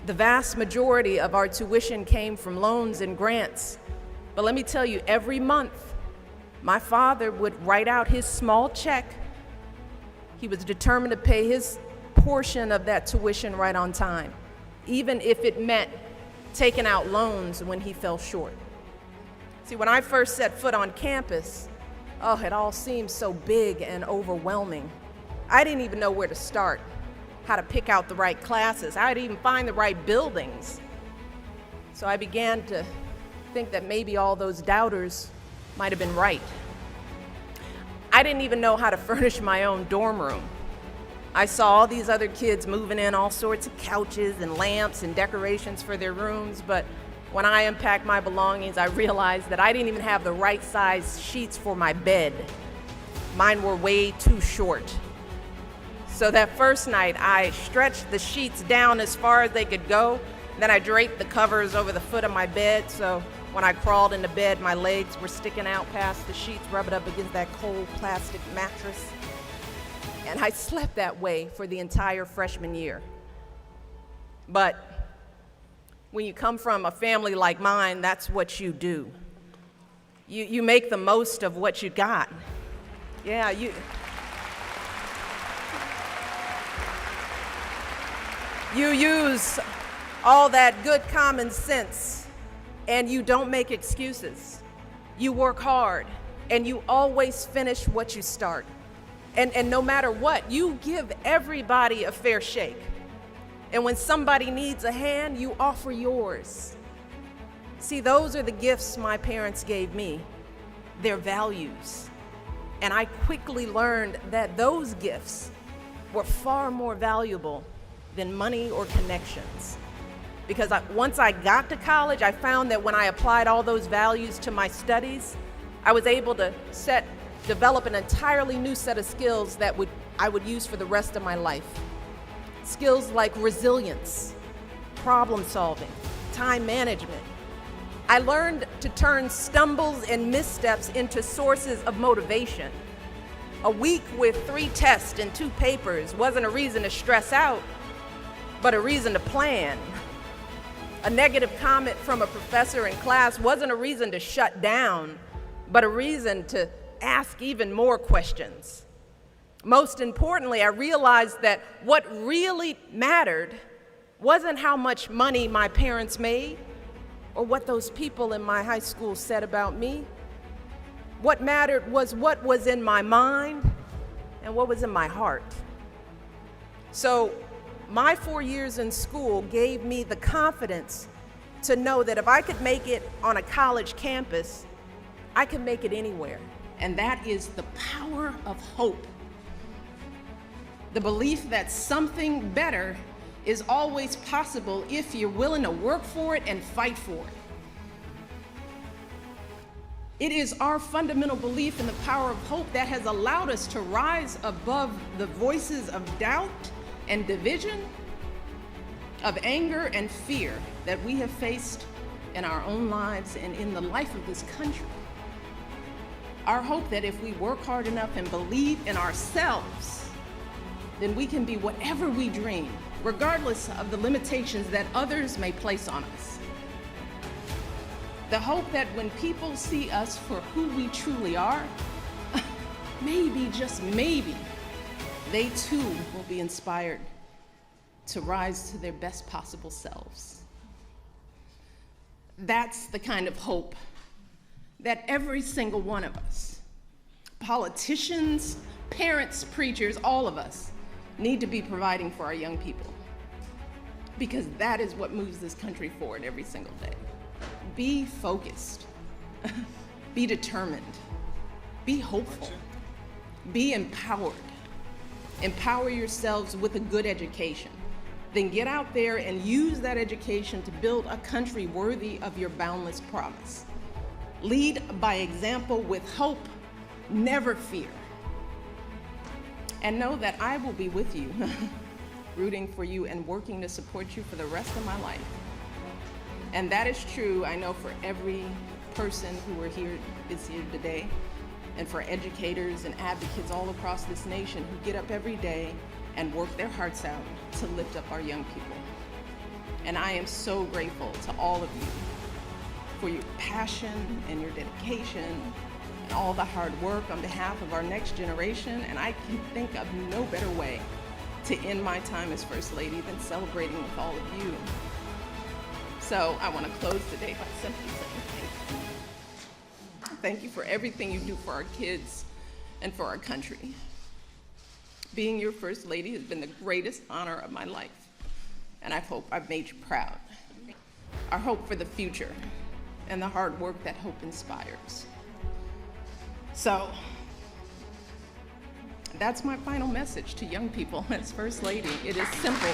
The vast majority of our tuition came from loans and grants. But let me tell you, every month, my father would write out his small check. He was determined to pay his portion of that tuition right on time, even if it meant taking out loans when he fell short. See, when I first set foot on campus, it all seemed so big and overwhelming. I didn't even know where to start, how to pick out the right classes, how to even find the right buildings. So I began to think that maybe all those doubters might have been right. I didn't even know how to furnish my own dorm room. I saw all these other kids moving in all sorts of couches and lamps and decorations for their rooms, but when I unpacked my belongings, I realized that I didn't even have the right size sheets for my bed. Mine were way too short. So that first night, I stretched the sheets down as far as they could go. Then I draped the covers over the foot of my bed, so when I crawled into bed, my legs were sticking out past the sheets, rubbing up against that cold plastic mattress. And I slept that way for the entire freshman year. But when you come from a family like mine, that's what you do. You make the most of what you got. Yeah, You use all that good common sense, and you don't make excuses. You work hard, and you always finish what you start. And no matter what, you give everybody a fair shake. And when somebody needs a hand, you offer yours. See, those are the gifts my parents gave me, their values. And I quickly learned that those gifts were far more valuable than money or connections. Because once I got to college, I found that when I applied all those values to my studies, I was able to develop an entirely new set of skills that I would use for the rest of my life. Skills like resilience, problem solving, time management. I learned to turn stumbles and missteps into sources of motivation. A week with 3 tests and 2 papers wasn't a reason to stress out, but a reason to plan. A negative comment from a professor in class wasn't a reason to shut down, but a reason to ask even more questions. Most importantly, I realized that what really mattered wasn't how much money my parents made or what those people in my high school said about me. What mattered was what was in my mind and what was in my heart. So my 4 years in school gave me the confidence to know that if I could make it on a college campus, I could make it anywhere. And that is the power of hope. The belief that something better is always possible if you're willing to work for it and fight for it. It is our fundamental belief in the power of hope that has allowed us to rise above the voices of doubt and division, of anger and fear that we have faced in our own lives and in the life of this country. Our hope that if we work hard enough and believe in ourselves, then we can be whatever we dream, regardless of the limitations that others may place on us. The hope that when people see us for who we truly are, maybe, just maybe, they too will be inspired to rise to their best possible selves. That's the kind of hope that every single one of us, politicians, parents, preachers, all of us, need to be providing for our young people. Because that is what moves this country forward every single day. Be focused, be determined, be hopeful, be empowered. Empower yourselves with a good education. Then get out there and use that education to build a country worthy of your boundless promise. Lead by example with hope, never fear. And know that I will be with you, rooting for you and working to support you for the rest of my life. And that is true, I know, for every person who is here today, and for educators and advocates all across this nation who get up every day and work their hearts out to lift up our young people. And I am so grateful to all of you for your passion and your dedication and all the hard work on behalf of our next generation. And I can think of no better way to end my time as First Lady than celebrating with all of you. So I want to close today by simply saying thank you. Thank you for everything you do for our kids and for our country. Being your First Lady has been the greatest honor of my life, and I hope I've made you proud. Our hope for the future and the hard work that hope inspires. So that's my final message to young people as First Lady. It is simple.